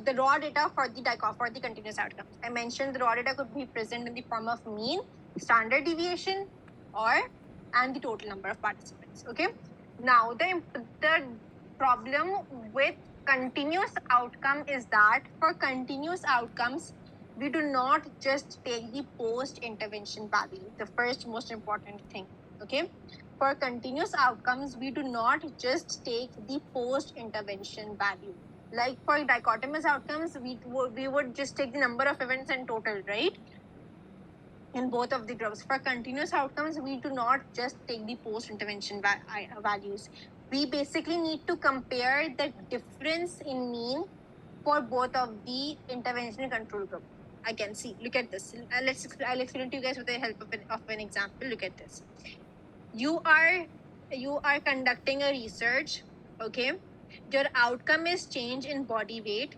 the raw data for the continuous outcomes. I mentioned the raw data could be present in the form of mean, standard deviation, and the total number of participants. Okay. Now the problem with continuous outcome is that for continuous outcomes, we do not just take the post-intervention value, the first most important thing. Okay. For continuous outcomes, we do not just take the post-intervention value. Like for dichotomous outcomes, we would just take the number of events in total, right? In both of the groups. For continuous outcomes, we do not just take the post-intervention values. We basically need to compare the difference in mean for both of the intervention and control group. I can see. Look at this. I'll explain it to you guys with the help of an example. Look at this. You are conducting a research. Okay. Your outcome is change in body weight.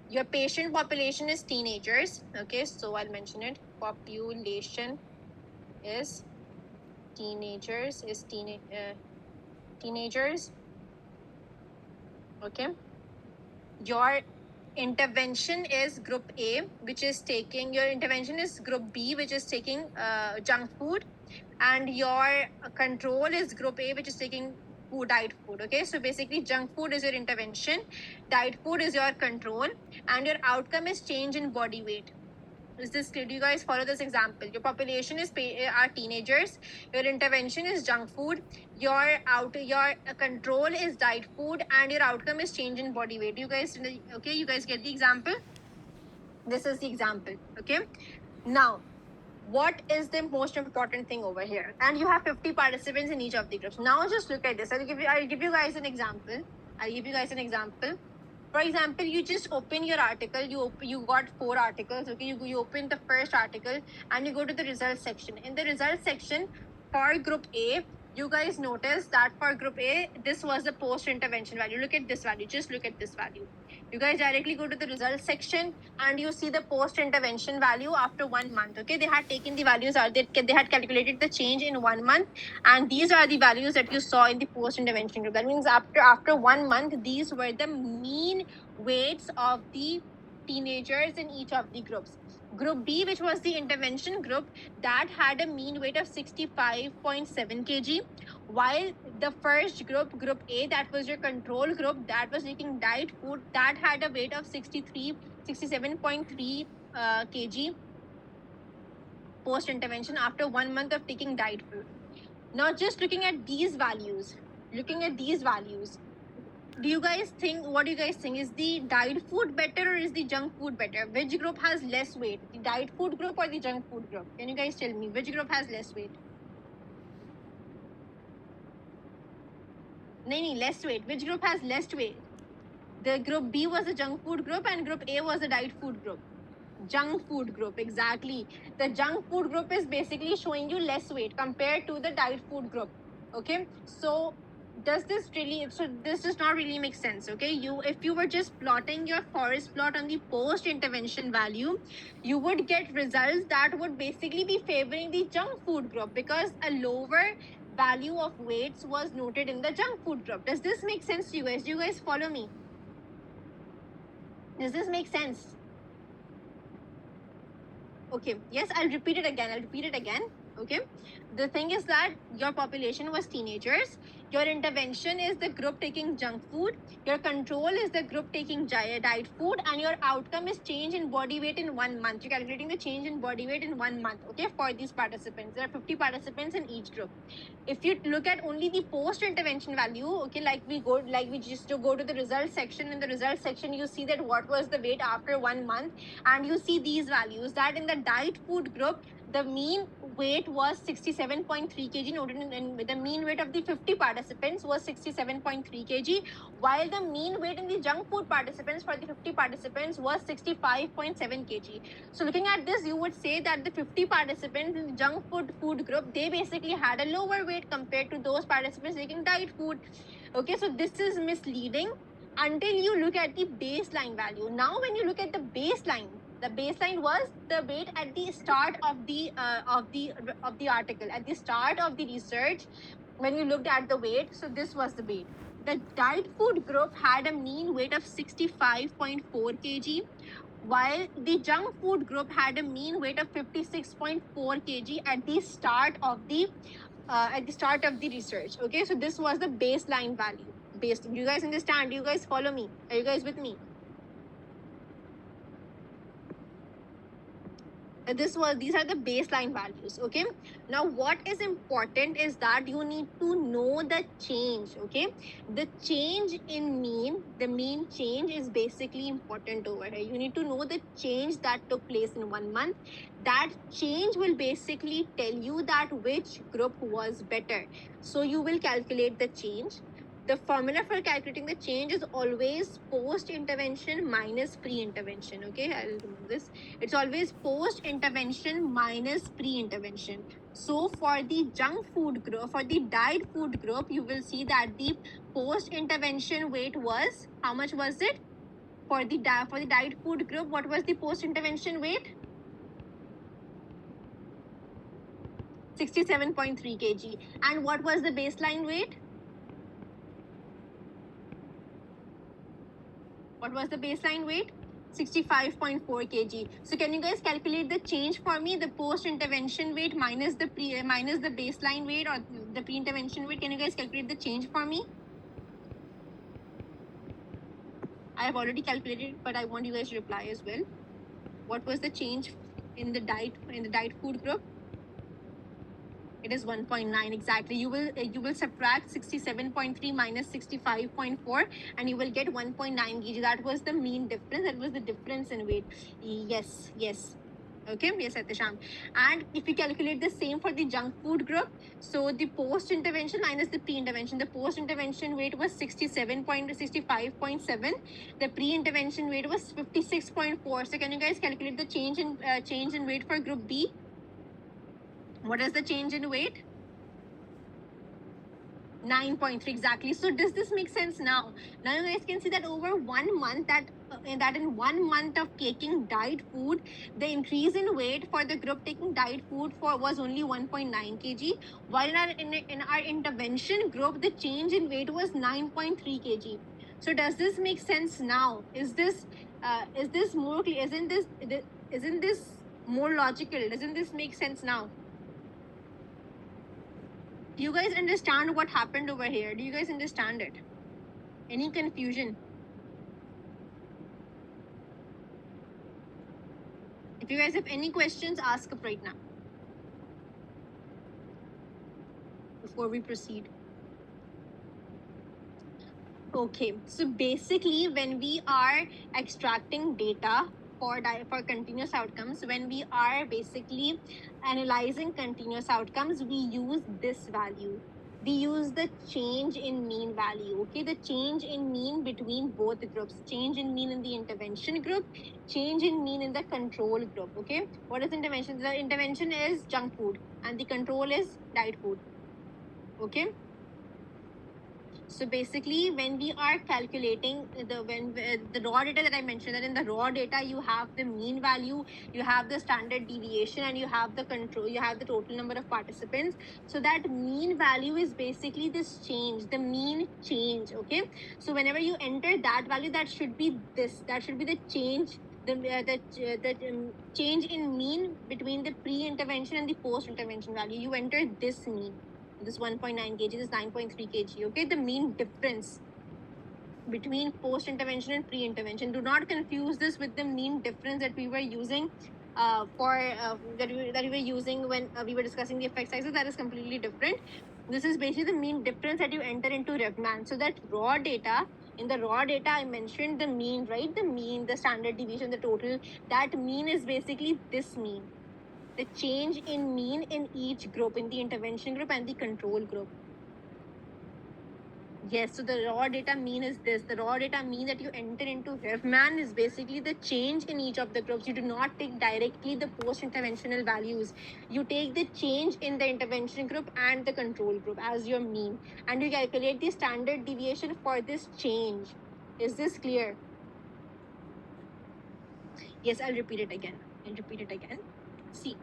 Your patient population is teenagers. Okay, so I'll mention it. Population is teenagers. Teenagers. Okay. Your intervention is group A, which is taking, your intervention is group B, which is taking junk food, and your control is group A, which is taking diet food. Okay, so basically junk food is your intervention, diet food is your control, and your outcome is change in body weight. Is this clear? Do you guys follow this example? Your population is are teenagers. Your intervention is junk food. Your control is diet food, and your outcome is change in body weight. You guys, okay? You guys get the example? This is the example. Okay. Now, what is the most important thing over here? And you have 50 participants in each of the groups. Now, just look at this. I'll give you guys an example. For example, you just open your article. You got 4 articles. Okay, you open the first article and you go to the results section. In the results section for group A, you guys notice that for group A, this was the post-intervention value. Look at this value. Just look at this value. You guys directly go to the results section and you see the post-intervention value after 1 month. Okay, they had taken the values out. They had calculated the change in 1 month, and these are the values that you saw in the post-intervention group. That means after 1 month, these were the mean weights of the teenagers in each of the groups. Group B, which was the intervention group, that had a mean weight of 65.7 kg, while the first group, group A, that was your control group, that was taking diet food, that had a weight of 67.3 kg post-intervention after 1 month of taking diet food. Now, just looking at these values, do you guys think, what do you guys think? Is the diet food better or is the junk food better? Which group has less weight? The diet food group or the junk food group? Can you guys tell me which group has less weight? No, less weight. Which group has less weight? The group B was the junk food group and group A was the diet food group. Junk food group, exactly. The junk food group is basically showing you less weight compared to the diet food group. Okay, so this does not really make sense. Okay, if you were just plotting your forest plot on the post-intervention value, you would get results that would basically be favoring the junk food group because a lower value of weights was noted in the junk food group. Does this make sense to you guys? Do you guys follow me? Does this make sense? Okay, yes, I'll repeat it again. Okay, the thing is that your population was teenagers. Your intervention is the group taking junk food. Your control is the group taking diet food, and your outcome is change in body weight in 1 month. You're calculating the change in body weight in 1 month. Okay, for these participants, there are 50 participants in each group. If you look at only the post-intervention value, okay, like we just go to the results section. In the results section, you see that what was the weight after 1 month, and you see these values that in the diet food group, the mean weight was 67.3 kg noted in the mean weight of the 50 participants was 67.3 kg, while the mean weight in the junk food participants for the 50 participants was 65.7 kg. So looking at this, you would say that the 50 participants in the junk food group, they basically had a lower weight compared to those participants taking diet food. Okay, so this is misleading until you look at the baseline value. Now, when you look at the baseline was the weight at the start of the article, at the start of the research. When you looked at the weight, so this was the weight. The diet food group had a mean weight of 65.4 kg, while the junk food group had a mean weight of 56.4 kg at the start of the research. Okay, so this was the baseline value. Do you guys understand? Do you guys follow me? Are you guys with me? These are the baseline values. Okay, now what is important is that you need to know the change. Okay, the change in mean, the mean change is basically important over here. You need to know the change that took place in 1 month. That change will basically tell you that which group was better. So you will calculate the change. The formula for calculating the change is always post intervention minus pre intervention. Okay, I'll remove this. It's always post intervention minus pre intervention. So for the junk food group, for the diet food group, you will see that the post intervention weight was, how much was it? For the diet food group, what was the post intervention weight? 67.3 kg. And what was the baseline weight? What was the baseline weight? 65.4 kg. So can you guys calculate the change for me? The post-intervention weight minus the baseline weight or the pre-intervention weight. Can you guys calculate the change for me? I have already calculated, but I want you guys to reply as well. What was the change in the diet food group? It is 1.9 exactly. You will subtract 67.3 minus 65.4 and you will get 1.9 kg. That was the mean difference. That was the difference in weight. Yes. Okay, yes, Atisham. And if you calculate the same for the junk food group, so the post-intervention minus the pre-intervention, the post-intervention weight was 65.7. The pre-intervention weight was 56.4. So can you guys calculate the change in weight for group B? What is the change in weight? 9.3 exactly. So does this make sense now? Now you guys can see that over 1 month, that in 1 month of taking diet food, the increase in weight for the group taking diet food was only 1.9 kg, while in our intervention group, the change in weight was 9.3 kg. So does this make sense now? Is this more clear? Isn't this more logical? Doesn't this make sense now? Do you guys understand what happened over here? Do you guys understand it? Any confusion? If you guys have any questions, ask up right now before we proceed. Okay, so basically when we are extracting data for continuous outcomes, when we are basically analyzing continuous outcomes, we use this value. We use the change in mean value. Okay, the change in mean between both groups, change in mean in the intervention group, change in mean in the control group. Okay, what is intervention? The intervention is junk food and the control is diet food. Okay, so basically, when we are calculating the raw data that I mentioned, that in the raw data you have the mean value, you have the standard deviation, and you have the control, you have the total number of participants. So that mean value is basically this change, the mean change. Okay, so whenever you enter that value, that should be this. That should be the change. The change in mean between the pre-intervention and the post-intervention value. You enter this mean. This 1.9 kg, this 9.3 kg. Okay, the mean difference between post-intervention and pre-intervention. Do not confuse this with the mean difference that we were using that we were using when we were discussing the effect sizes. That is completely different. This is basically the mean difference that you enter into RevMan. So that raw data, in the raw data, I mentioned the mean, right? The mean, the standard deviation, the total. That mean is basically this mean. The change in mean in each group, in the intervention group and the control group. Yes, so the raw data mean is this. The raw data mean that you enter into RevMan is basically the change in each of the groups. You do not take directly the post-interventional values. You take the change in the intervention group and the control group as your mean. And you calculate the standard deviation for this change. Is this clear? Yes, I'll repeat it again. See,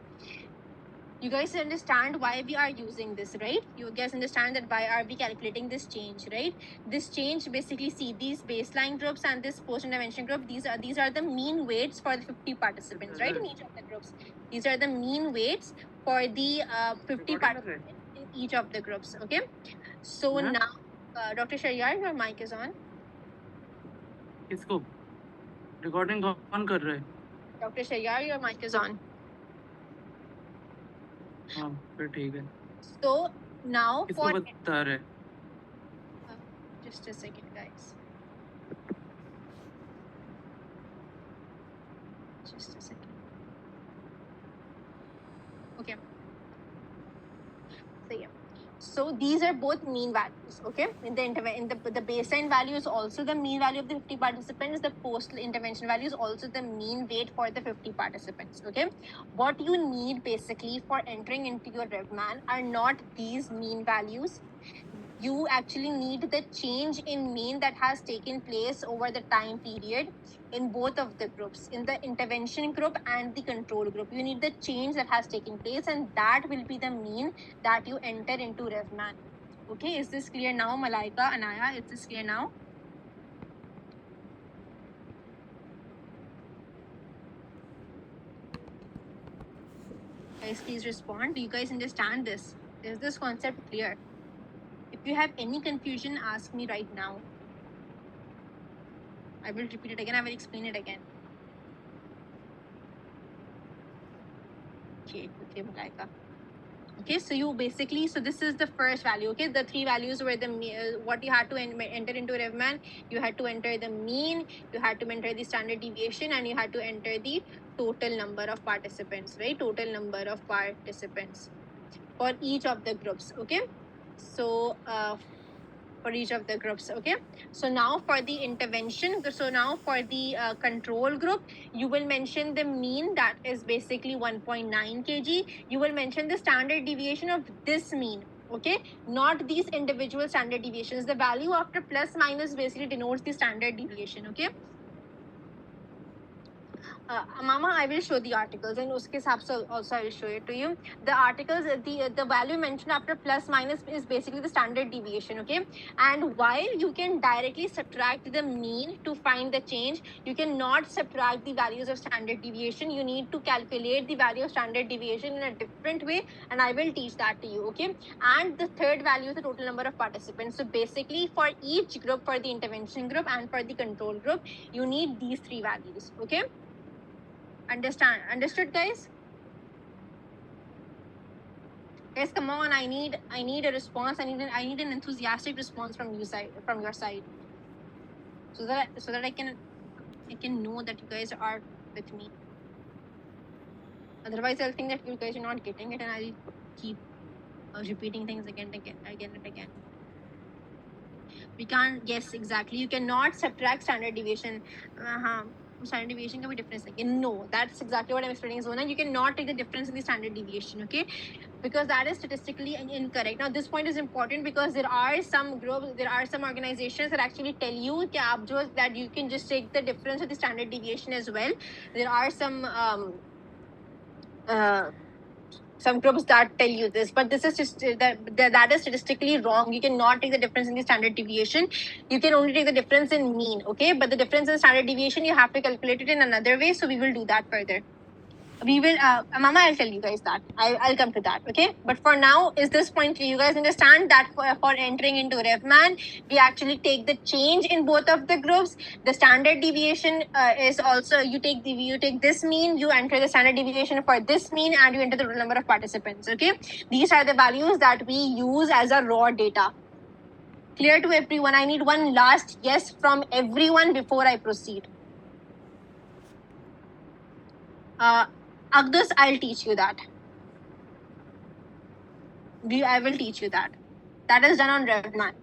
You guys understand why we are using this, right? You guys understand that why are we calculating this change, right? This change basically, see these baseline groups and this post-intervention group, these are the mean weights for the 50 participants, right? In each of the groups. These are the mean weights for the 50 participants in each of the groups, okay? So now, Dr. Sharyar, your mic is on. किसको recording कौन कर रहा है? Dr. Sharyar, your mic is on. हाँ फिर ठीक है. So now किसको for बता रहे? just a second, guys. Just a second. Okay. So yeah. So these are both mean values, okay? In the baseline value is also the mean value of the 50 participants. The post-intervention value is also the mean weight for the 50 participants, okay? What you need basically for entering into your RevMan are not these mean values. You actually need the change in mean that has taken place over the time period in both of the groups, in the intervention group and the control group. You need the change that has taken place, and that will be the mean that you enter into RevMan. Okay, is this clear now, Malaika, Anaya? Is this clear now? Guys, please respond. Do you guys understand this? Is this concept clear? If you have any confusion, ask me right now. I will repeat it again. I will explain it again. Okay, Malaika. Okay, so you basically, so this is the first value, okay? The three values were the, what you had to enter into RevMan. You had to enter the mean, you had to enter the standard deviation, and you had to enter the total number of participants, right? Total number of participants for each of the groups, okay? So, for each of the groups, okay? So now for the intervention, so now for the control group, you will mention the mean, that is basically 1.9 kg. You will mention the standard deviation of this mean, okay? Not these individual standard deviations. The value after plus minus basically denotes the standard deviation, okay? Mama, I will show the articles, and uske hisab se also I will show it to you. The articles, the value mentioned after plus minus is basically the standard deviation, okay? And while you can directly subtract the mean to find the change, you cannot subtract the values of standard deviation. You need to calculate the value of standard deviation in a different way, and I will teach that to you, okay? And the third value is the total number of participants. So basically, for each group, for the intervention group and for the control group, you need these three values, okay? Understood, guys? Guys, come on! I need a response. I need an enthusiastic response from your side, so that I can know that you guys are with me. Otherwise, I'll think that you guys are not getting it, and I'll keep repeating things again and again. We can't guess exactly. You cannot subtract standard deviation. Standard deviation can be difference. No, that's exactly what I'm explaining, Zona. You cannot take the difference in the standard deviation, okay? Because that is statistically incorrect. Now, this point is important because there are some groups, there are some organizations that actually tell you that you can just take the difference of the standard deviation as well. There are some groups that tell you this, but this is just that is statistically wrong. You cannot take the difference in the standard deviation. You can only take the difference in mean, okay? But the difference in standard deviation, you have to calculate it in another way. So we will do that further. We will, Mama, I'll tell you guys that. I'll come to that, okay? But for now, is this point clear? You guys understand that for entering into RevMan, we actually take the change in both of the groups. The standard deviation is also, you take this mean, you enter the standard deviation for this mean, and you enter the total number of participants, okay? These are the values that we use as a raw data. Clear to everyone? I need one last yes from everyone before I proceed. Agdus, I'll teach you that. I will teach you that. That is done on RevMan.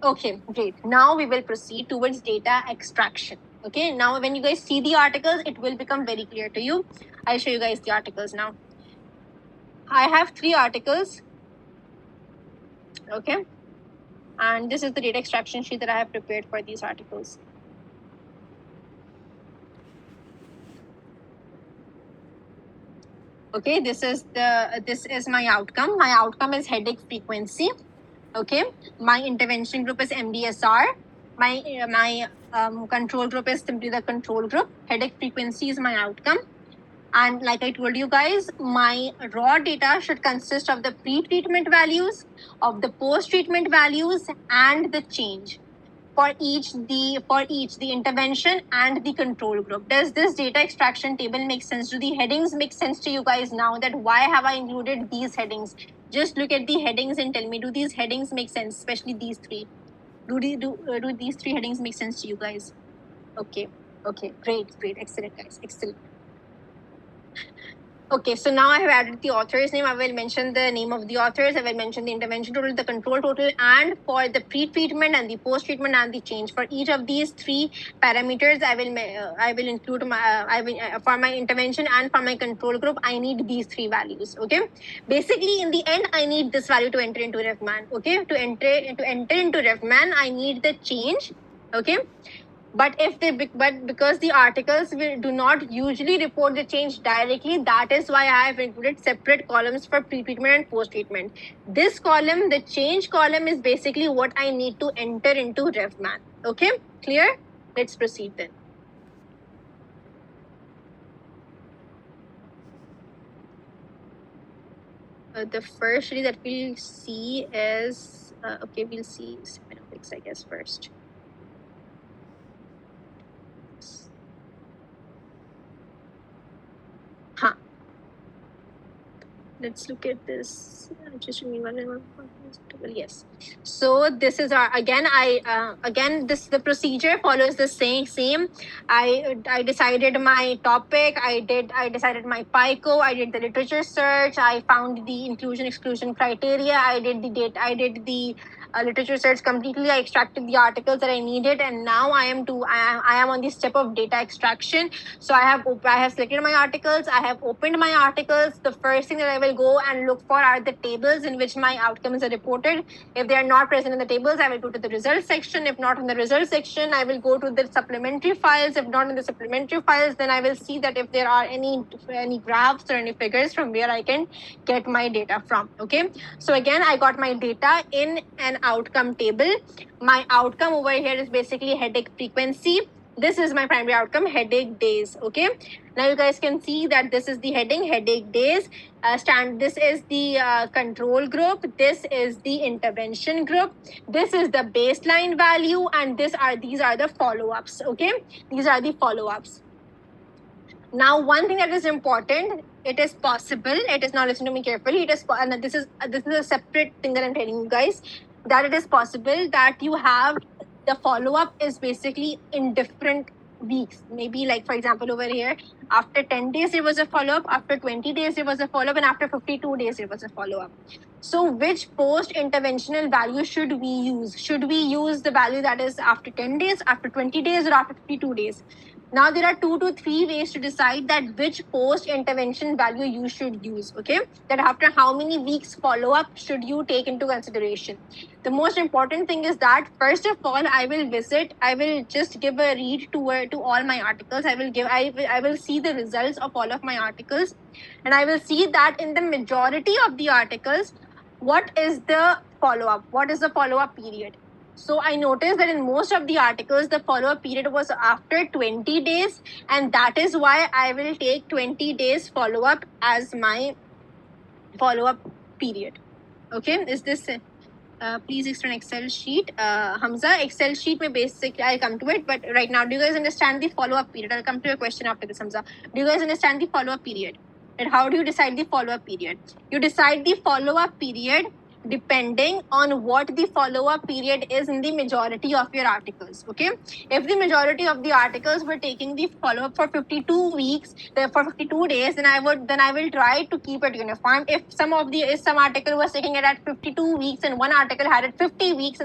Okay, great. Now we will proceed towards data extraction. Okay, now when you guys see the articles, it will become very clear to you. I'll show you guys the articles now. I have 3 articles. Okay, and this is the data extraction sheet that I have prepared for these articles. Okay, this is my outcome. My outcome is headache frequency. Okay, my intervention group is MBSR. My control group is simply the control group. Headache frequency is my outcome. And like I told you guys, my raw data should consist of the pre-treatment values, of the post-treatment values, and the change for each the intervention and the control group. Does this data extraction table make sense? Do the headings make sense to you guys now? That why have I included these headings? Just look at the headings and tell me, do these headings make sense? Especially these three. Do these three headings make sense to you guys? Okay, great, excellent, guys, excellent. Okay, so now I have added the author's name. I will mention the name of the authors. I will mention the intervention total, the control total, and for the pre-treatment and the post-treatment and the change. For each of these three parameters, I will include for my intervention and for my control group, I need these three values. Okay, basically in the end, I need this value to enter into RevMan. Okay, to enter into RevMan, I need the change. Okay. But because the articles do not usually report the change directly, that is why I have included separate columns for pre-treatment and post-treatment. This column, the change column, is basically what I need to enter into RevMan. Okay, clear? Let's proceed then. The first study that we'll see is okay. We'll see seminotics, I guess, first. Huh. Let's look at this. Just yes. So this is our again. The procedure follows the same. I decided my topic. I decided my PICO. I did the literature search. I found the inclusion exclusion criteria. I did the date. I did the literature search completely. I extracted the articles that I needed, and now I am on the step of data extraction. So I have selected my articles. I have opened my articles. The first thing that I will go and look for are the tables in which my outcomes are reported. If they are not present in the tables, I will go to the results section. If not in the results section, I will go to the supplementary files. If not in the supplementary files, then I will see that if there are any graphs or any figures from where I can get my data from. Okay. So again, I got my data in an outcome table. My outcome over here is basically headache frequency. This is my primary outcome, headache days. Okay. Now you guys can see that this is the heading, headache days. This is the control group. This is the intervention group. This is the baseline value, and these are the follow-ups. Okay. These are the follow-ups. Now, one thing that is important, it is possible. It is not, listen to me carefully. It is, and this is a separate thing that I'm telling you guys, that it is possible that you have the follow-up is basically in different weeks. Maybe like, for example, over here, after 10 days, there was a follow-up. After 20 days, there was a follow-up. And after 52 days, there was a follow-up. So which post-interventional value should we use? Should we use the value that is after 10 days, after 20 days, or after 52 days? Now, there are 2 to 3 ways to decide that which post-intervention value you should use, okay? That after how many weeks follow-up should you take into consideration. The most important thing is that, first of all, I will just give a read to all my articles. I will see the results of all of my articles, and I will see that in the majority of the articles, what is the follow-up? What is the follow-up period? So I noticed that in most of the articles, the follow-up period was after 20 days, and that is why I will take 20 days follow-up as my follow-up period. Okay, is this please explain Excel sheet. Hamza, Excel sheet may basically, I'll come to it, but right now, do you guys understand the follow-up period? I'll come to your question after this, Hamza. Do you guys understand the follow-up period? And how do you decide the follow-up period? You decide the follow-up period depending on what the follow-up period is in the majority of your articles. Okay, if the majority of the articles were taking the follow-up for 52 weeks, for 52 days, then I will try to keep it uniform. If some article was taking it at 52 weeks and one article had it 50 weeks,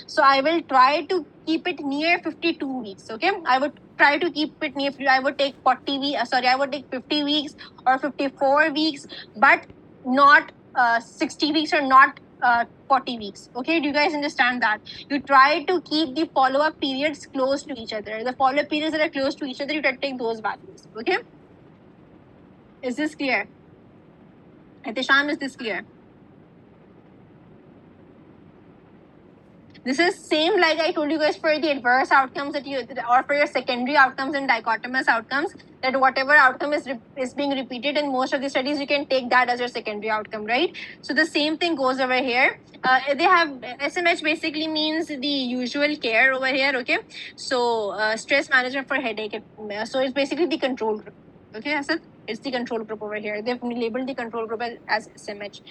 so I will try to keep it near 52 weeks. Okay, I would try to keep it near. I would take 50 weeks or 54 weeks, but not 60 weeks or not 40 weeks. Okay, do you guys understand that? You try to keep the follow-up periods close to each other. The follow-up periods that are close to each other, you try to take those values. Okay, is this clear? Ihtisham, is this clear? This is same like I told you guys for the adverse outcomes that you, or for your secondary outcomes and dichotomous outcomes, that whatever outcome is being repeated in most of the studies, you can take that as your secondary outcome, right? So the same thing goes over here. They have SMH basically means the usual care over here, okay? So stress management for headache. So it's basically the control group, okay, Asad? It's the control group over here. They've labeled the control group as SMH.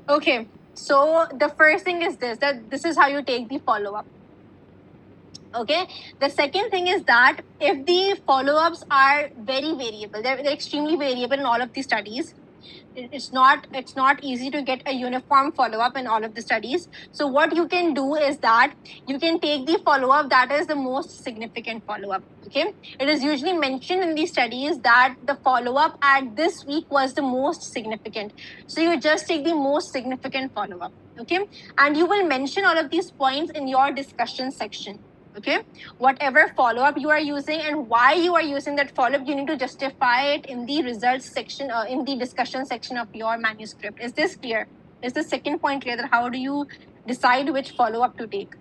Okay. So the first thing is this, that this is how you take the follow-up. Okay. The second thing is that if the follow-ups are very variable, they're extremely variable in all of the studies. It's not easy to get a uniform follow-up in all of the studies. So what you can do is that you can take the follow-up that is the most significant follow-up. Okay, it is usually mentioned in these studies that the follow-up at this week was the most significant. So you just take the most significant follow-up. Okay, and you will mention all of these points in your discussion section. Okay, whatever follow-up you are using and why you are using that follow-up, you need to justify it in the results section, in the discussion section of your manuscript. Is this clear? Is the second point clear, that how do you decide which follow-up to take?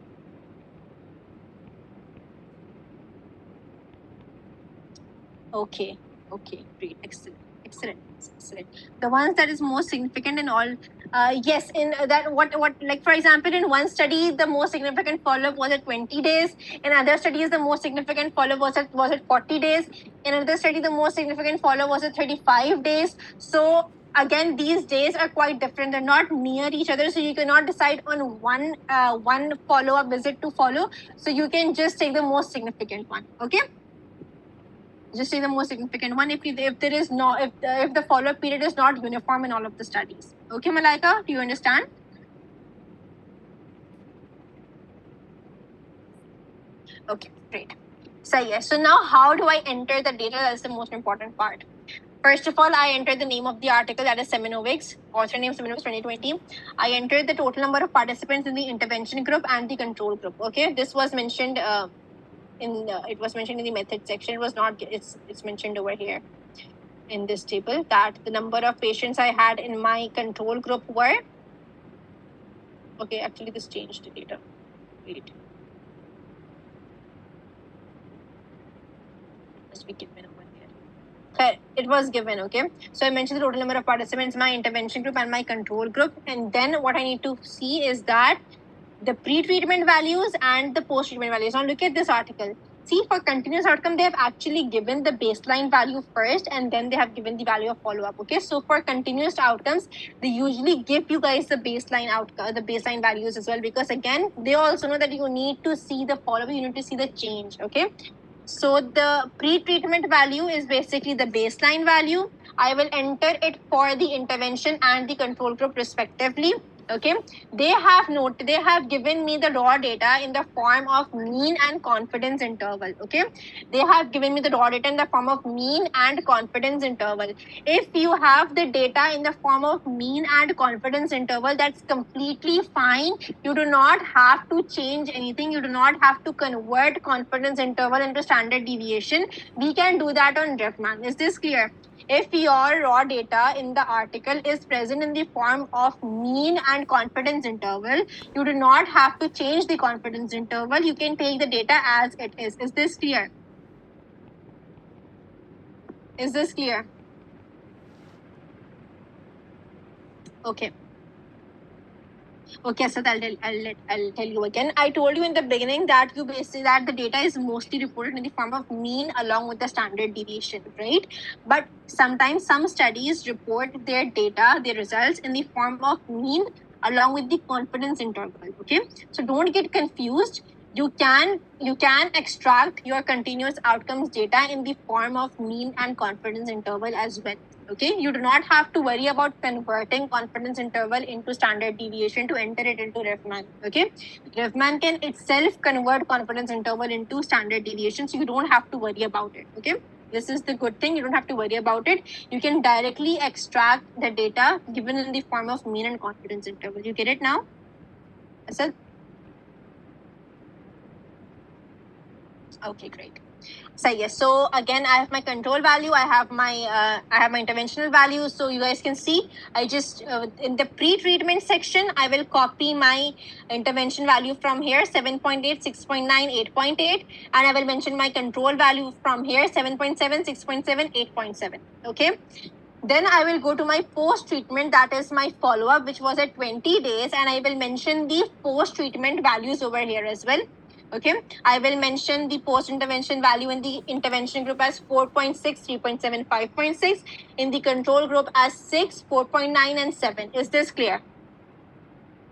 Okay, great, excellent. The ones that is most significant in all, yes, in that what like for example, in one study the most significant follow-up was at 20 days. In other studies the most significant follow-up was at 40 days. In another study the most significant follow-up was at 35 days. So again, these days are quite different. They're not near each other, so you cannot decide on one follow-up visit to follow. So you can just take the most significant one. Okay. Just say the most significant one if there is no if the follow-up period is not uniform in all of the studies. Okay, Malaika, do you understand? Okay, great. So yes, so now how do I enter the data? That's the most important part. First of all, I entered the name of the article, that is Seminovics, author name Seminovics 2020. I entered the total number of participants in the intervention group and the control group. Okay, this was mentioned it was mentioned in the method section. It was not, it's mentioned over here in this table, that the number of patients I had in my control group were, okay, actually this changed the data. Wait. Must be given over here. Okay, it was given, okay. So I mentioned the total number of participants in my intervention group and my control group. And then what I need to see is that the pre-treatment values and the post-treatment values. Now look at this article. See, for continuous outcome, they have actually given the baseline value first, and then they have given the value of follow-up. Okay, so for continuous outcomes, they usually give you guys the baseline outcome, the baseline values as well, because again, they also know that you need to see the follow-up, you need to see the change. Okay, so the pre-treatment value is basically the baseline value. I will enter it for the intervention and the control group respectively. Okay, they have given me the raw data in the form of mean and confidence interval. Okay, they have given me the raw data in the form of mean and confidence interval. If you have the data in the form of mean and confidence interval, that's completely fine. You do not have to change anything. You do not have to convert confidence interval into standard deviation. We can do that on Refman. Is this clear? If your raw data in the article is present in the form of mean and confidence interval, you do not have to change the confidence interval. You can take the data as it is. Is this clear? Is this clear? Okay. Okay, so I'll tell you again. I told you in the beginning that you basically that the data is mostly reported in the form of mean along with the standard deviation, right? But sometimes some studies report their data, their results in the form of mean along with the confidence interval. Okay, so don't get confused. You can extract your continuous outcomes data in the form of mean and confidence interval as well. Okay, you do not have to worry about converting confidence interval into standard deviation to enter it into Refman. Okay, Refman can itself convert confidence interval into standard deviation, so you don't have to worry about it. Okay, this is the good thing. You don't have to worry about it. You can directly extract the data given in the form of mean and confidence interval. You get it now? Asad? Okay, great. So yes, so again, I have my control value, I have my interventional value. So you guys can see, I just in the pre-treatment section, I will copy my intervention value from here, 7.8, 6.9, 8.8, and I will mention my control value from here, 7.7, 6.7, 8.7. Okay. Then I will go to my post-treatment, that is my follow-up, which was at 20 days, and I will mention the post-treatment values over here as well. Okay, I will mention the post-intervention value in the intervention group as 4.6, 3.7, 5.6, in the control group as 6, 4.9, and 7. Is this clear?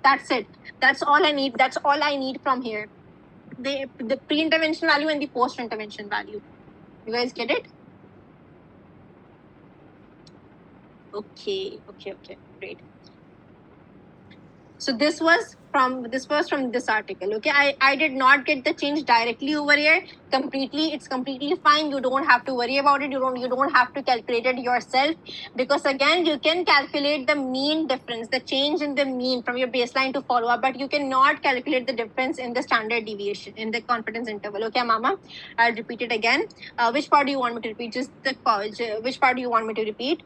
That's it. That's all I need. That's all I need from here. The pre-intervention value and the post-intervention value. You guys get it? Okay, great. So this was from this article. Okay, I did not get the change directly over here. It's completely fine. You don't have to worry about it. You don't have to calculate it yourself, because again, you can calculate the mean difference, the change in the mean from your baseline to follow up, but you cannot calculate the difference in the standard deviation in the confidence interval. Okay, Mama, I'll repeat it again. Which part do you want me to repeat? Which part do you want me to repeat?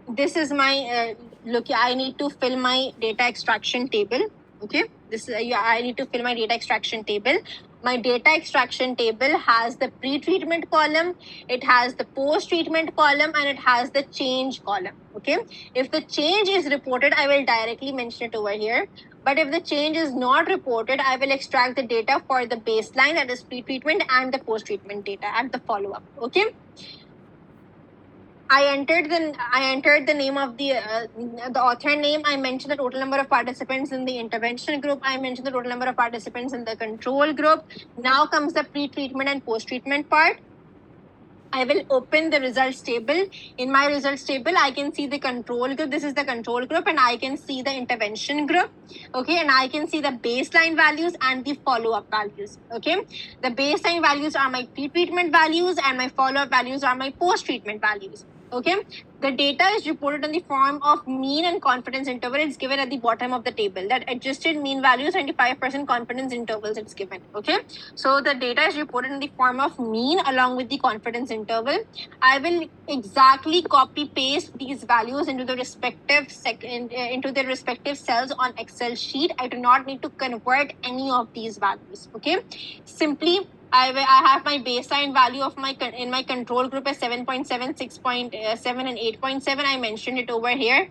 This is my look. I need to fill my data extraction table. Okay, this is I need to fill my data extraction table. My data extraction table has the pre-treatment column, it has the post-treatment column, and it has the change column. Okay, if the change is reported, I will directly mention it over here. But if the change is not reported, I will extract the data for the baseline, that is pre-treatment, and the post-treatment data at the follow-up. Okay. I entered the name of the author name. I mentioned the total number of participants in the intervention group. I mentioned the total number of participants in the control group. Now comes the pre-treatment and post-treatment part. I will open the results table. In my results table, I can see the control group. This is the control group, and I can see the intervention group. Okay, and I can see the baseline values and the follow-up values. Okay, the baseline values are my pre-treatment values, and my follow-up values are my post-treatment values. Okay, the data is reported in the form of mean and confidence interval. It's given at the bottom of the table. That adjusted mean values, 95% confidence intervals, it's given. Okay, so the data is reported in the form of mean along with the confidence interval. I will exactly copy paste these values into the respective cells on Excel sheet. I do not need to convert any of these values. Okay, simply I have my baseline value of in my control group as 7.7, 6.7, and 8.7. I mentioned it over here.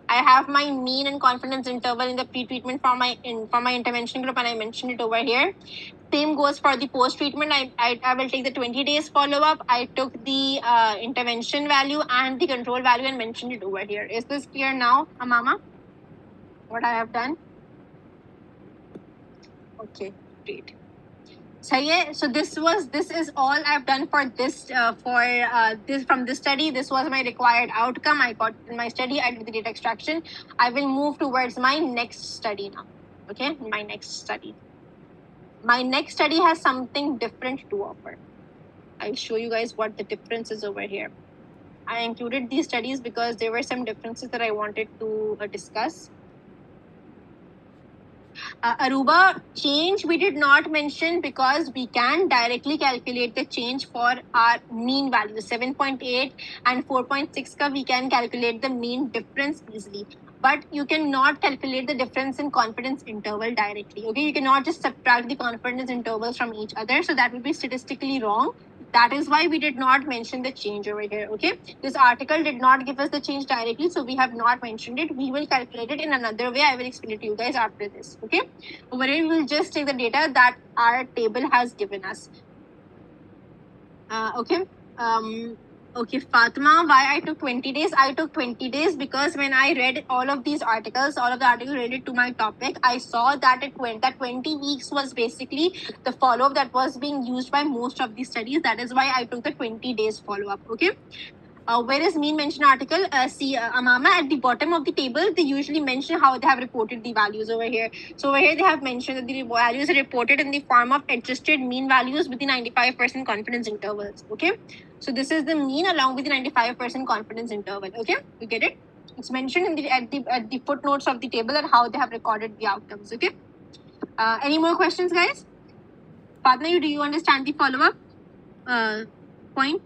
I have my mean and confidence interval in the pre-treatment for my intervention group, and I mentioned it over here. Same goes for the post-treatment. I will take the 20 days follow-up. I took the intervention value and the control value and mentioned it over here. Is this clear now, Amama? What I have done? Okay, great. So yeah, so this is all I've done for this from this study. This was my required outcome. I got in my study. I did the data extraction. I will move towards my next study now. Okay, my next study. My next study has something different to offer. I'll show you guys what the difference is over here. I included these studies because there were some differences that I wanted to discuss. Aruba change we did not mention because we can directly calculate the change for our mean value 7.8 and 4.6 we can calculate the mean difference easily, but you cannot calculate the difference in confidence interval directly. Okay, you cannot just subtract the confidence intervals from each other, so that would be statistically wrong. That is why we did not mention the change over here. Okay, this article did not give us the change directly, so we have not mentioned it. We will calculate it in another way. I will explain it to you guys after this. Okay, over here we will just take the data that our table has given us. Okay, Fatima, why I took 20 days? I took 20 days because when I read all of the articles related to my topic, I saw that that 20 weeks was basically the follow-up that was being used by most of the studies. That is why I took the 20 days follow-up. Okay. Where is mean mention article? See, Amama, at the bottom of the table, they usually mention how they have reported the values over here. So over here, they have mentioned that the values are reported in the form of adjusted mean values with the 95% confidence intervals. Okay. So this is the mean along with the 95% confidence interval. Okay. You get it? It's mentioned in at the footnotes of the table that how they have recorded the outcomes. Okay. Any more questions, guys? Padma, do you understand the follow-up point?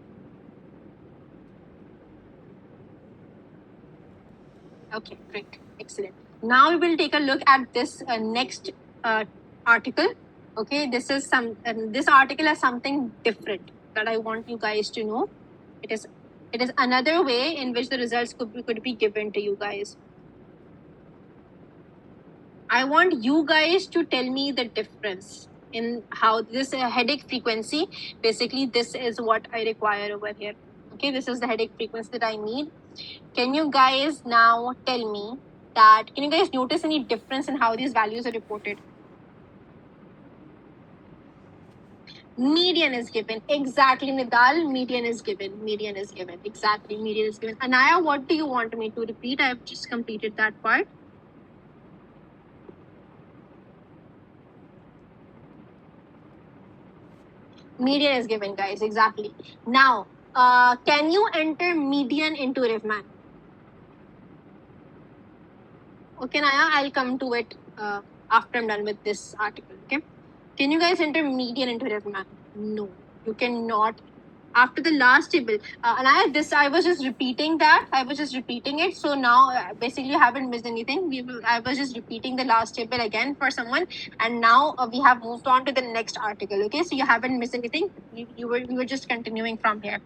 Okay, great, excellent. Now we will take a look at this next article. Okay, this article has something different that I want you guys to know. It is another way in which the results could be given to you guys. I want you guys to tell me the difference in how this headache frequency, basically this is what I require over here. Okay, this is the headache frequency that I need. Can you guys now tell me that, can you guys notice any difference in how these values are reported? Median is given. Exactly, Nidal. Median is given. Exactly, median is given. Anaya, what do you want me to repeat? I've just completed that part. Median is given, guys. Exactly. Now, can you enter median into Revman? Okay, Naya, I'll come to it after I'm done with this article. Okay. Can you guys enter median into Revman? No, you cannot. After the last table, and I was just repeating that. I was just repeating it. So now, basically, you haven't missed anything. I was just repeating the last table again for someone, and now we have moved on to the next article. Okay, so you haven't missed anything. We were just continuing from here.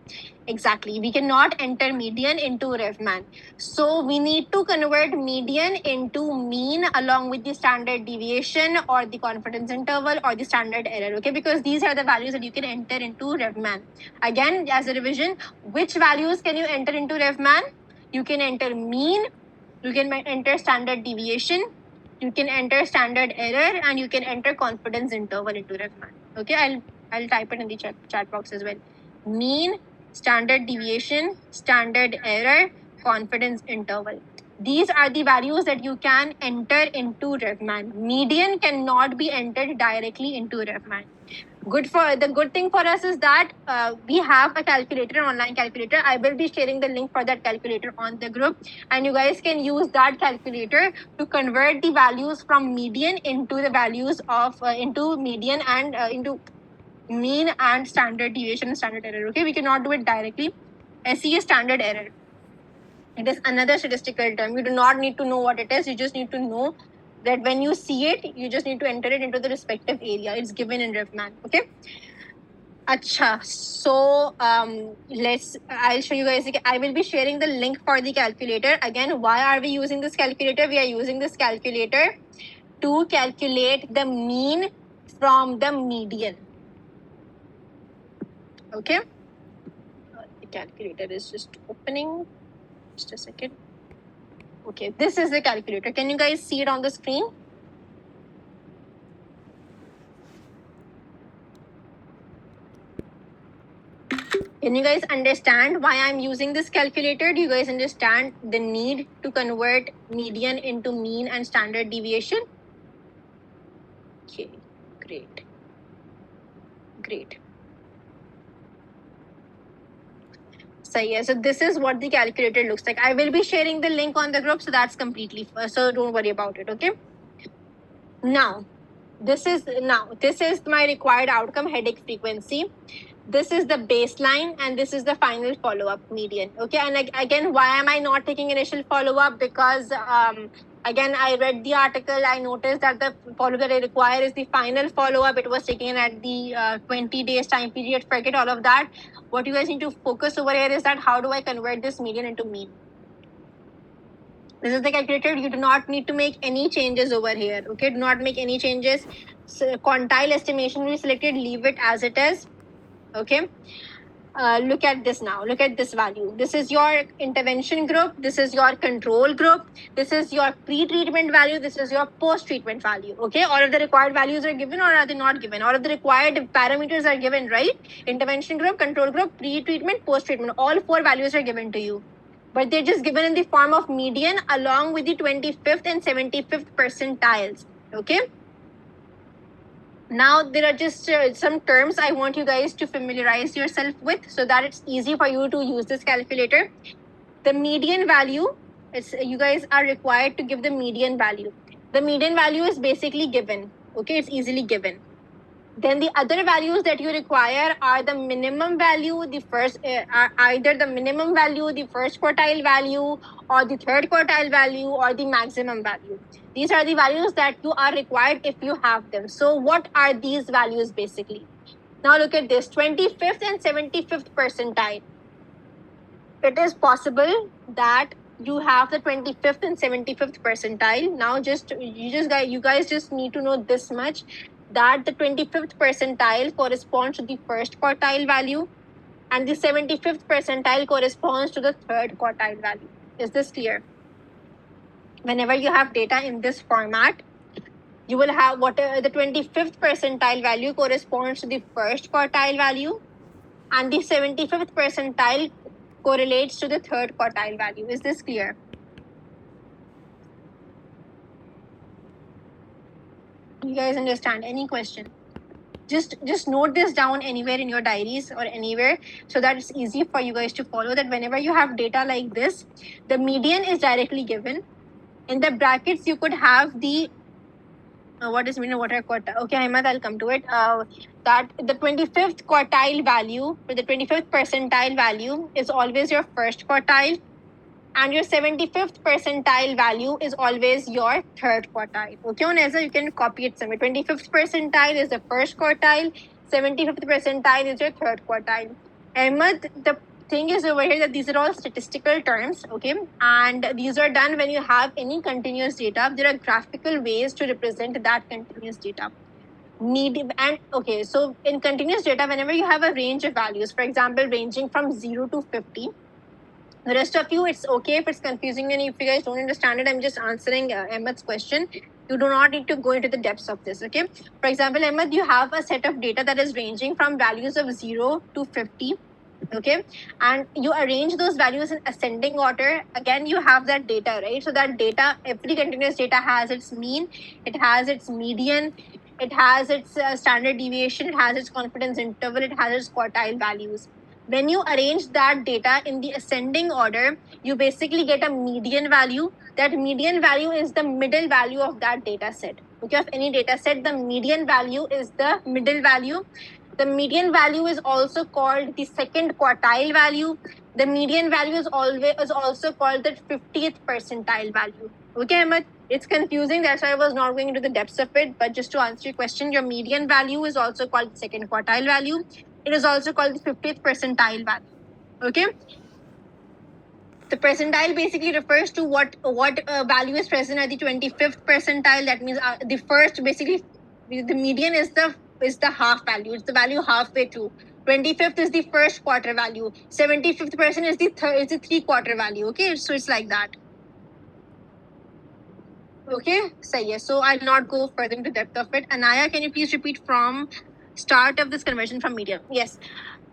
Exactly. We cannot enter median into Revman. So we need to convert median into mean along with the standard deviation or the confidence interval or the standard error. Okay, because these are the values that you can enter into Revman. Again, as a revision, which values can you enter into Revman? You can enter mean, you can enter standard deviation, you can enter standard error, and you can enter confidence interval into Revman. Okay, I'll type it in the chat box as well. Mean, standard deviation, standard error, confidence interval. These are the values that you can enter into Revman. Median cannot be entered directly into Revman. The good thing for us is that we have a calculator, an online calculator. I will be sharing the link for that calculator on the group, and you guys can use that calculator to convert the values from median into the values of into median and into mean and standard deviation and standard error. Okay, we cannot do it directly. SE is standard error. It is another statistical term. You do not need to know what it is. You just need to know that when you see it, you just need to enter it into the respective area. It's given in Revman. Okay. Acha. So I'll show you guys. I will be sharing the link for the calculator. Again, why are we using this calculator? We are using this calculator to calculate the mean from the median. Okay. The calculator is just opening. Just a second. Okay, this is the calculator. Can you guys see it on the screen? Can you guys understand why I'm using this calculator? Do you guys understand the need to convert median into mean and standard deviation? Okay, great. So yeah, so this is what the calculator looks like. I will be sharing the link on the group, so that's completely, so don't worry about it, okay? Now, this is my required outcome, headache frequency. This is the baseline, and this is the final follow-up median. Okay, and again, why am I not taking initial follow-up? Because again, I read the article, I noticed that the follow-up that I require is the final follow-up. It was taken at the 20 days time period. Forget all of that. What you guys need to focus over here is that how do I convert this median into mean? This is the calculator. You do not need to make any changes over here. Okay, do not make any changes. So quantile estimation will be selected. Leave it as it is. Okay. Look at this now. Look at this value. This is your intervention group. This is your control group. This is your pre-treatment value. This is your post-treatment value. Okay. All of the required values are given, or are they not given? All of the required parameters are given, right? Intervention group, control group, pre-treatment, post-treatment. All 4 values are given to you. But they're just given in the form of median along with the 25th and 75th percentiles. Okay. Now, there are just some terms I want you guys to familiarize yourself with so that it's easy for you to use this calculator. The median value, you guys are required to give the median value. The median value is basically given. Okay, it's easily given. Then the other values that you require are the minimum value, the first, are either the minimum value, the first quartile value, or the third quartile value, or the maximum value. These are the values that you are required if you have them. So what are these values basically? Now look at this, 25th and 75th percentile. It is possible that you have the 25th and 75th percentile. Now you guys just need to know this much, that the 25th percentile corresponds to the first quartile value and the 75th percentile corresponds to the third quartile value. Is this clear? Whenever you have data in this format, you will have whatever the 25th percentile value corresponds to the first quartile value and the 75th percentile correlates to the third quartile value. Is this clear? You guys understand? Any question? Just note this down anywhere in your diaries or anywhere so that it's easy for you guys to follow, that whenever you have data like this, the median is directly given. In the brackets, you could have the what is median, what are quartile? Okay, Ahmed, I'll come to it. That the 25th quartile value, or the 25th percentile value is always your first quartile, and your 75th percentile value is always your third quartile. Okay, on Ezra, you can copy it somewhere. 25th percentile is the first quartile, 75th percentile is your third quartile. Ahmed, the thing is over here that these are all statistical terms, okay? And these are done when you have any continuous data. There are graphical ways to represent that continuous data. Okay, so in continuous data, whenever you have a range of values, for example, ranging from 0 to 50, the rest of you, it's okay if it's confusing and if you guys don't understand it, I'm just answering Ahmed's question. You do not need to go into the depths of this, okay? For example, Ahmed, you have a set of data that is ranging from values of 0 to 50, okay? And you arrange those values in ascending order. Again, you have that data, right? So that data, every continuous data has its mean, it has its median, it has its standard deviation, it has its confidence interval, it has its quartile values. When you arrange that data in the ascending order, you basically get a median value. That median value is the middle value of that data set. Okay, of any data set, the median value is the middle value. The median value is also called the second quartile value. The median value is also called the 50th percentile value. Okay, Ahmed? It's confusing, that's why I was not going into the depths of it. But just to answer your question, your median value is also called the second quartile value. It is also called the 50th percentile value. Okay. The percentile basically refers to what value is present at the 25th percentile. That means the first, basically, the median is the half value. It's the value halfway through. 25th is the first quarter value. 75th percent is the 3/4 value. Okay, so it's like that. Okay, so yes. So I'll not go further into depth of it. Anaya, can you please repeat from start of this conversion from median? Yes.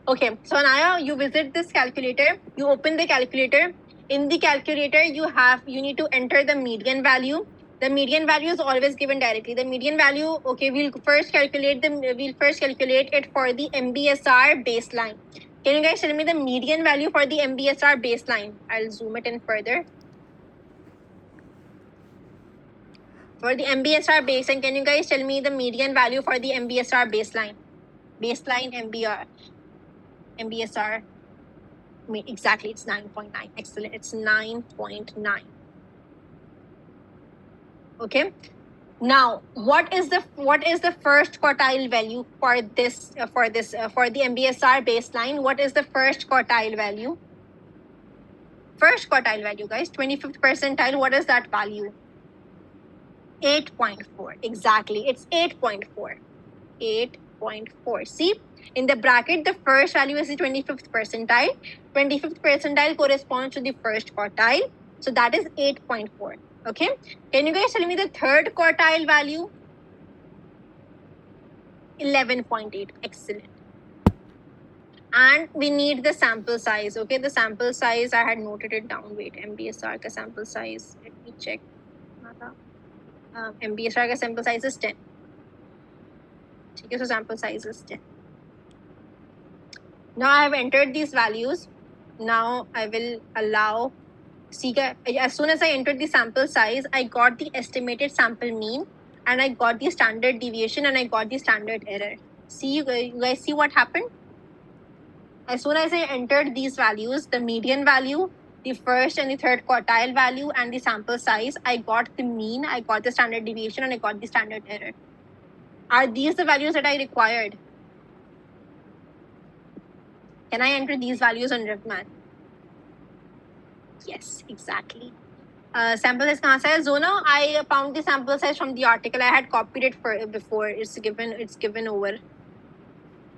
Okay, so Anaya, you visit this calculator, you open the calculator. In the calculator, you need to enter the median value. The median value is always given directly. The median value, okay, we'll first calculate it for the MBSR baseline. Can you guys tell me the median value for the MBSR baseline? I'll zoom it in further. For the MBSR baseline, can you guys tell me the median value for the MBSR baseline? Baseline MBSR. Exactly, it's 9.9. Excellent. It's 9.9. Okay. Now, what is the first quartile value for the MBSR baseline? What is the first quartile value? First quartile value, guys. 25th percentile. What is that value? 8.4. Exactly. It's 8.4. 8.4. See, in the bracket, the first value is the 25th percentile. 25th percentile corresponds to the first quartile. So that is 8.4. Okay. Can you guys tell me the third quartile value? 11.8. Excellent. And we need the sample size. Okay. The sample size, I had noted it down. Wait, MBSR ka sample size. Let me check. MBSR ka sample size is 10. Okay, so sample size is 10. Now I have entered these values. Now I will allow, see, as soon as I entered the sample size, I got the estimated sample mean. and I got the standard deviation and I got the standard error. See, you guys see what happened? As soon as I entered these values, the median value, the first and the third quartile value, and the sample size, I got the mean, I got the standard deviation, and I got the standard error. Are these the values that I required? Can I enter these values on RevMath? Yes, exactly. Sample size kahan se hai? Zona, I found the sample size from the article. I had copied it before. It's given over.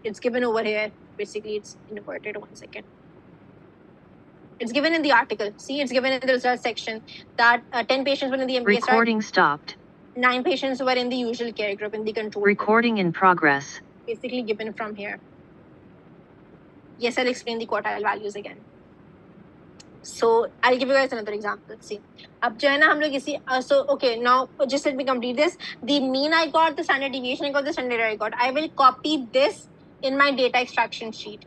It's given over here. Basically, it's inverted. 1 second. It's given in the article. See, it's given in the results section that 10 patients were in the MBSR. Recording stopped. 9 patients were in the usual care group, in the control Recording in progress. group. Basically given from here. Yes, I'll explain the quartile values again. So I'll give you guys another example. See, अब जो है ना हम लोग इसी so okay, now just let me complete this. The mean I got, the standard deviation I got, the standard error I got. I will copy this in my data extraction sheet.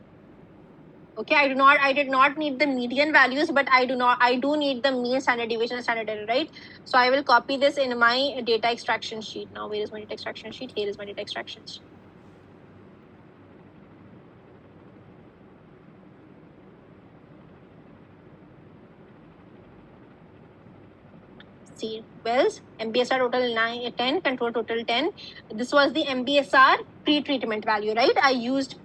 Okay, I did not need the median values, but I do need the mean, standard deviation, and standard error, right? So I will copy this in my data extraction sheet. Now, where is my data extraction sheet? Here is my data extraction sheet. See, Wells, MBSR total 10, control total 10. This was the MBSR pre-treatment value, right? I used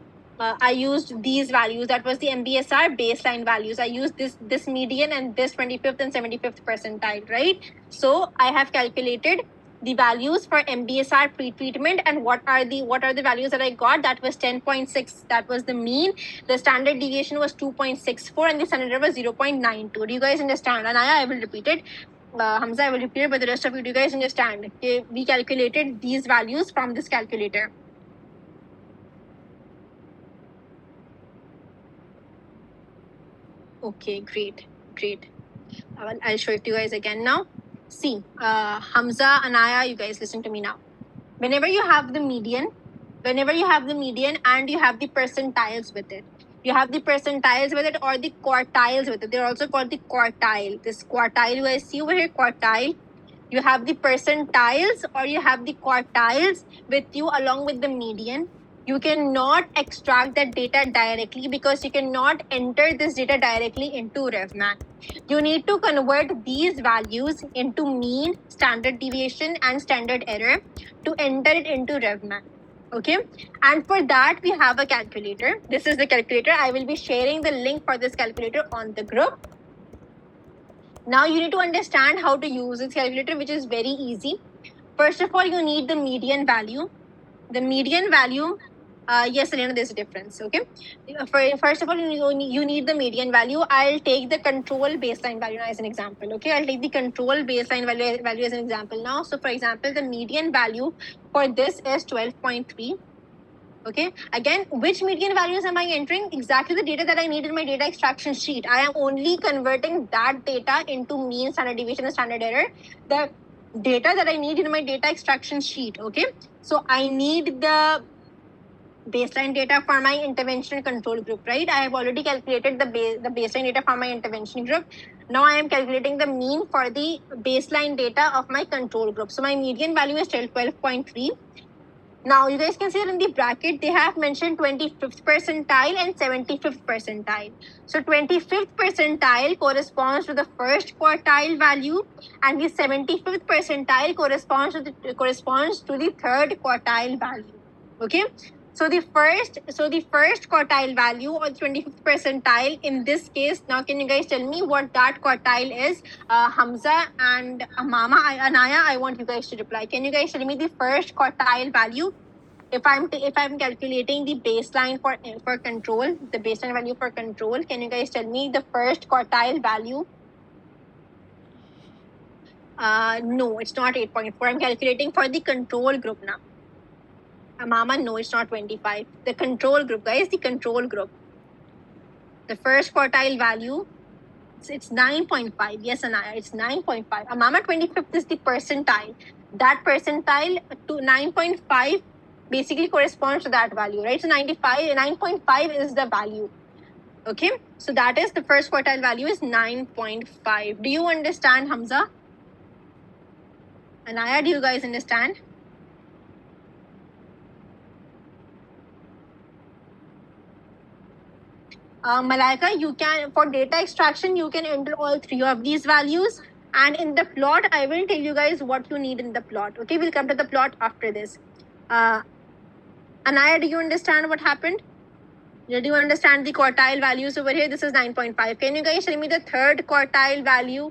these values. That was the MBSR baseline values. I used this median and this 25th and 75th percentile, right? So I have calculated the values for MBSR pre-treatment, and what are the values that I got? That was 10.6. That was the mean. The standard deviation was 2.64, and the standard error was 0.92. Do you guys understand? And I will repeat it. Hamza, I will repeat it, but the rest of you, do you guys understand? Okay, we calculated these values from this calculator. Okay, great. I'll show it to you guys again now. See, Hamza, Anaya, you guys listen to me now. Whenever you have the median and you have the percentiles with it, you have the percentiles with it or the quartiles with it. They're also called the quartile. This quartile, you guys see over here, quartile. You have the percentiles or you have the quartiles with you along with the median. You cannot extract that data directly because you cannot enter this data directly into RevMath. You need to convert these values into mean, standard deviation, and standard error to enter it into RevMath. Okay, and for that we have a calculator. This is the calculator. I will be sharing the link for this calculator on the group. Now you need to understand how to use this calculator, which is very easy. First of all, you need the median value. The median value, yes, Elena, there's a difference, okay? First of all, you need the median value. I'll take the control baseline value as an example, okay? I'll take the control baseline value as an example now. So for example, the median value for this is 12.3. Okay, again, which median values am I entering? Exactly the data that I need in my data extraction sheet. I am only converting that data into mean, standard deviation, and standard error. The data that I need in my data extraction sheet, okay? So I need the baseline data for my intervention control group, right? I have already calculated the baseline data for my intervention group. Now I am calculating the mean for the baseline data of my control group. So my median value is 12.3. Now you guys can see that in the bracket they have mentioned 25th percentile and 75th percentile. So 25th percentile corresponds to the first quartile value, and the 75th percentile corresponds to the third quartile value. Okay. So the first quartile value or 25th percentile in this case. Now can you guys tell me what that quartile is? Hamza and Anaya, I want you guys to reply. Can you guys tell me the first quartile value? If I'm calculating the baseline for control, the baseline value for control, can you guys tell me the first quartile value? No, it's not 8.4. I'm calculating for the control group now. Mama, no, it's not 25. The control group, guys, the control group. The first quartile value, it's 9.5. Yes, Anaya, it's 9.5. Mama, 25th is the percentile. That percentile to 9.5 basically corresponds to that value, right? So 9.5 is the value. Okay, so that is the first quartile value is 9.5. Do you understand, Hamza? Anaya, do you guys understand? Malaika, you can, for data extraction, you can enter all three of these values. And in the plot, I will tell you guys what you need in the plot. Okay, we'll come to the plot after this. Anaya, do you understand what happened? Do you understand the quartile values over here? This is 9.5. Can you guys tell me the third quartile value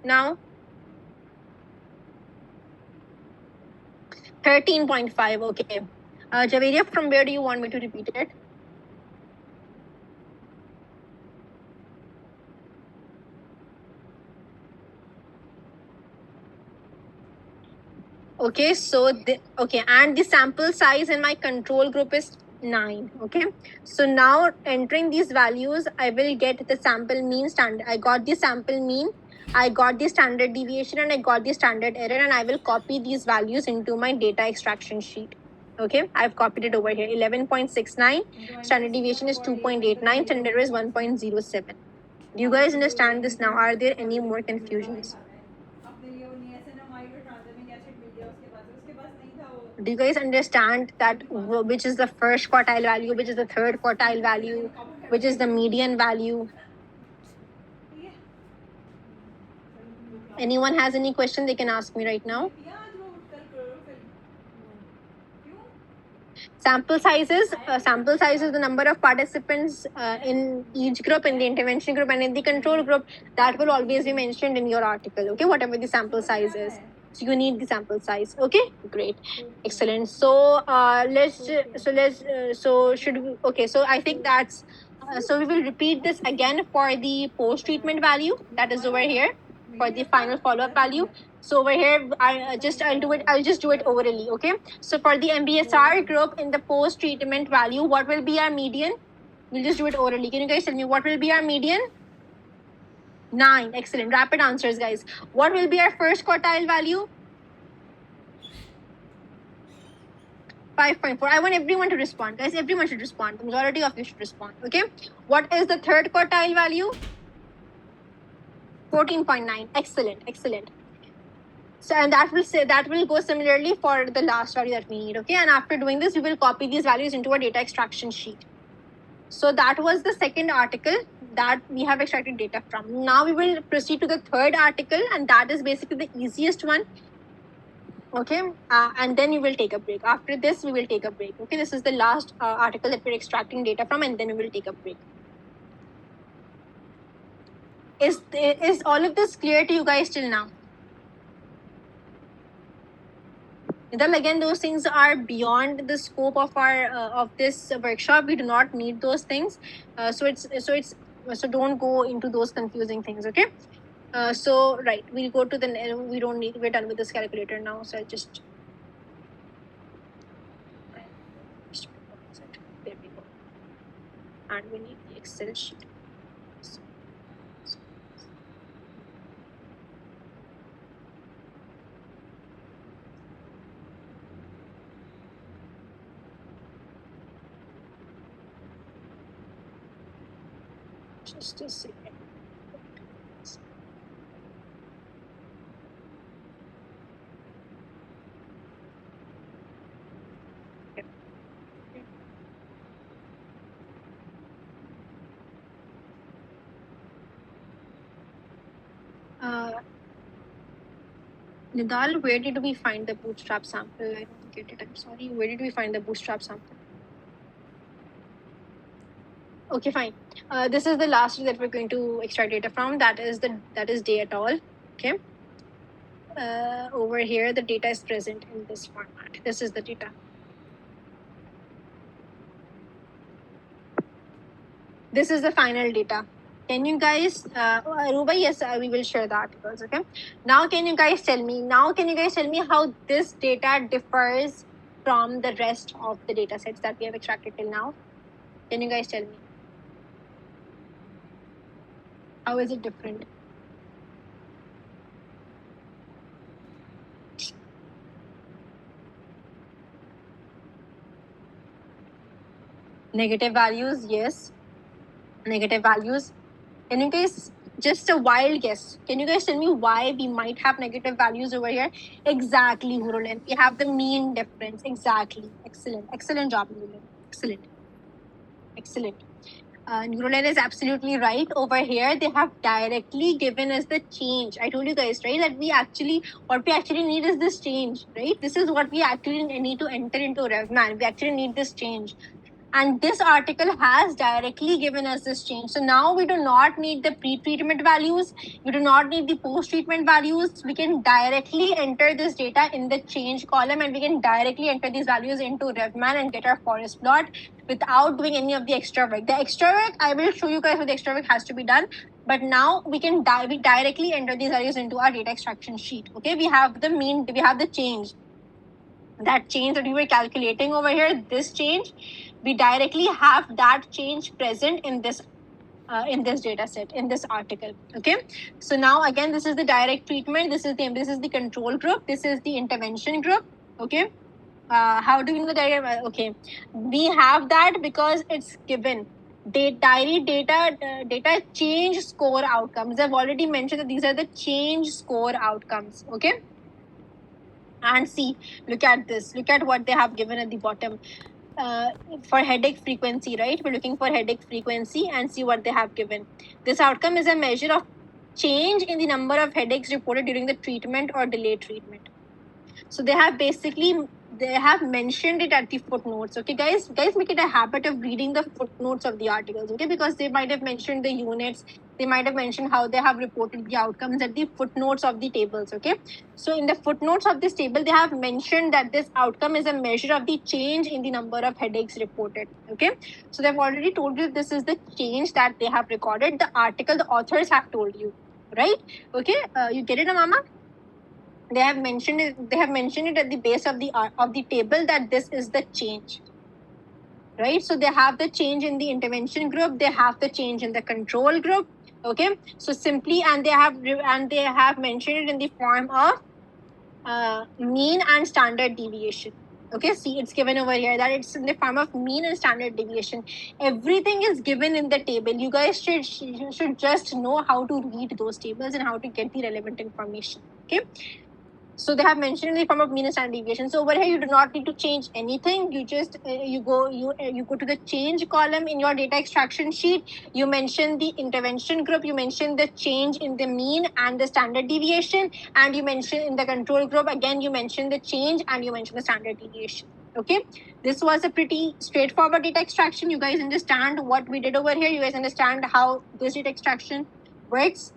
now? 13.5. Okay. Javeria, from where do you want me to repeat it? Okay, so okay, and the sample size in my control group is 9. Okay, so now entering these values, I will get the sample mean standard. I got the sample mean, I got the standard deviation, and I got the standard error, and I will copy these values into my data extraction sheet. Okay, I've copied it over here. 11.69, standard deviation is 2.89, standard error is 1.07. Do you guys understand this now? Are there any more confusions? Do you guys understand that which is the first quartile value, which is the third quartile value, which is the median value? Anyone has any question, they can ask me right now. Sample sizes the number of participants in each group, in the intervention group and in the control group. That will always be mentioned in your article. Okay, whatever the sample size is. So you need the sample size. Okay, great, excellent. So should we, okay, so I think that's so we will repeat this again for the post treatment value, that is over here, for the final follow-up value. So over here, I'll just do it orally. Okay, so for the MBSR group in the post treatment value, what will be our median? We'll just do it orally. Can you guys tell me what will be our median? 9. Excellent. Rapid answers, guys. What will be our first quartile value? 5.4. I want everyone to respond, guys. Everyone should respond. The majority of you should respond. Okay. What is the third quartile value? 14.9. Excellent. Excellent. So, and that will go similarly for the last value that we need. Okay. And after doing this, we will copy these values into a data extraction sheet. So that was the second article that we have extracted data from. Now we will proceed to the third article, and that is basically the easiest one. Okay, and then you will take a break. After this, we will take a break. Okay, this is the last article that we're extracting data from, and then we will take a break. Is all of this clear to you guys till now? Then again, those things are beyond the scope of our of this workshop. We do not need those things. So don't go into those confusing things. Okay. So right, we'll go to the. We're done with this calculator now. So I'll just. There we go. And we need the Excel sheet. Just a second. Nidal, where did we find the bootstrap sample? I don't get it. I'm sorry. Where did we find the bootstrap sample? Okay, fine. This is the last that we're going to extract data from. That is Day et al. Okay. Over here, the data is present in this format. This is the data. This is the final data. Can you guys, Aruba, yes, we will share the articles, okay? Now, can you guys tell me how this data differs from the rest of the data sets that we have extracted till now? Can you guys tell me? How is it different? Negative values, yes. Negative values. Can you guys Just a wild guess. Can you guys tell me why we might have negative values over here? Exactly, Nurulin. We have the mean difference. Exactly. Excellent. Excellent job, Nurulin. Excellent. Excellent. Nurulin is absolutely right. Over here, they have directly given us the change. I told you guys, right, that what we actually need is this change, right? This is what we actually need to enter into RevMan. We actually need this change. And this article has directly given us this change. So now we do not need the pre-treatment values. We do not need the post-treatment values. We can directly enter this data in the change column, and we can directly enter these values into RevMan and get our forest plot without doing any of the extra work. The extra work, I will show you guys how the extra work has to be done. But now we can we directly enter these values into our data extraction sheet. Okay, we have the mean, we have the change. That change that we were calculating over here, this change, we directly have that change present in this data set, in this article. Okay, so now again, this is the direct treatment, this is the control group, this is the intervention group. Okay, how do we know the direct? Okay, we have that because it's given data change score outcomes. I've already mentioned that these are the change score outcomes. Okay, and see, look at this, look at what they have given at the bottom. For headache frequency, right? We're looking for headache frequency, and see what they have given. This outcome is a measure of change in the number of headaches reported during the treatment or delayed treatment. So they have mentioned it at the footnotes. Okay, guys, make it a habit of reading the footnotes of the articles. Okay, because they might have mentioned the units, they might have mentioned how they have reported the outcomes at the footnotes of the tables. Okay, so in the footnotes of this table, they have mentioned that this outcome is a measure of the change in the number of headaches reported. Okay, so they've already told you this is the change that they have recorded. The article, the authors have told you, right? Okay, you get it, Mama? They have mentioned it at the base of the table that this is the change, right? So they have the change in the intervention group, they have the change in the control group. Okay, so simply, and they have mentioned it in the form of mean and standard deviation. Okay, see, it's given over here that it's in the form of mean and standard deviation. Everything is given in the table. You guys should just know how to read those tables and how to get the relevant information. Okay, so they have mentioned in the form of mean and standard deviation. So over here, you do not need to change anything. You just you go to the change column in your data extraction sheet. You mention the intervention group. You mention the change in the mean and the standard deviation, and you mention in the control group again. You mention the change and you mention the standard deviation. Okay, this was a pretty straightforward data extraction. You guys understand what we did over here. You guys understand how this data extraction works.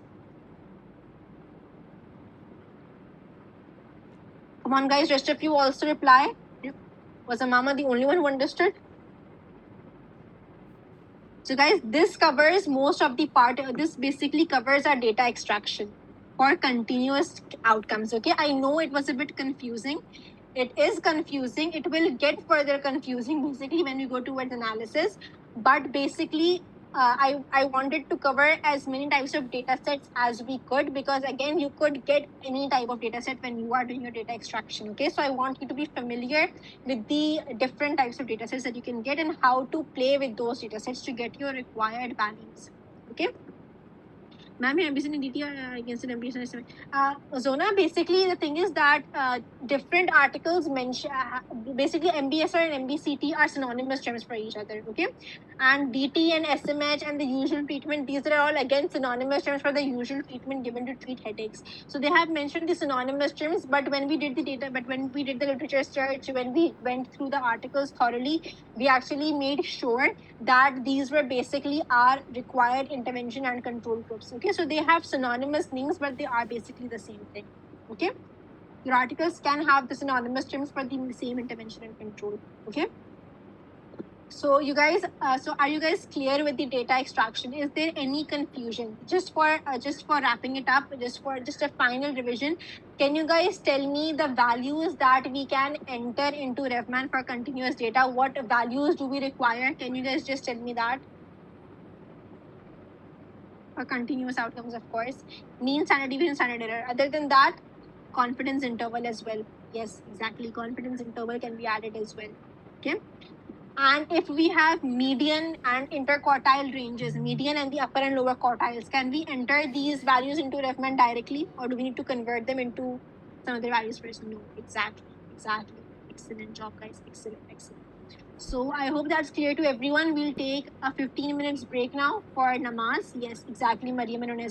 Come on, guys, rest of you also reply. Was Amama the only one who understood? So, guys, this covers most of the part. This basically covers our data extraction for continuous outcomes. Okay, I know it was a bit confusing. It is confusing. It will get further confusing basically when we go towards analysis. But basically, I wanted to cover as many types of data sets as we could, because again, you could get any type of data set when you are doing your data extraction. Okay, so I want you to be familiar with the different types of data sets that you can get and how to play with those data sets to get your required values. Okay. Ma'am, MBC and DT are against an MBC. Zona, basically the thing is that different articles mention, basically MBSR and MBCT are synonymous terms for each other, okay? And DT and SMH and the usual treatment, these are all again synonymous terms for the usual treatment given to treat headaches. So they have mentioned the synonymous terms, but when we did the literature search, when we went through the articles thoroughly, we actually made sure that these were basically our required intervention and control groups. Okay, so they have synonymous names, but they are basically the same thing. Okay, your articles can have the synonymous terms for the same intervention and control. Okay, so you guys, so are you guys clear with the data extraction? Is there any confusion? Just for wrapping it up, just a final revision, can you guys tell me the values that we can enter into RevMan for continuous data? What values do we require? Can you guys just tell me that? For continuous outcomes, of course. Mean, standard deviation, standard error. Other than that, confidence interval as well. Yes, exactly. Confidence interval can be added as well. Okay. And if we have median and interquartile ranges, median and the upper and lower quartiles, can we enter these values into RefMan directly, or do we need to convert them into some other values first? No, exactly. Excellent job, guys. Excellent. So I hope that's clear to everyone. We'll take a 15 minutes break now for namaz. Yes, exactly, Mariam and Unez.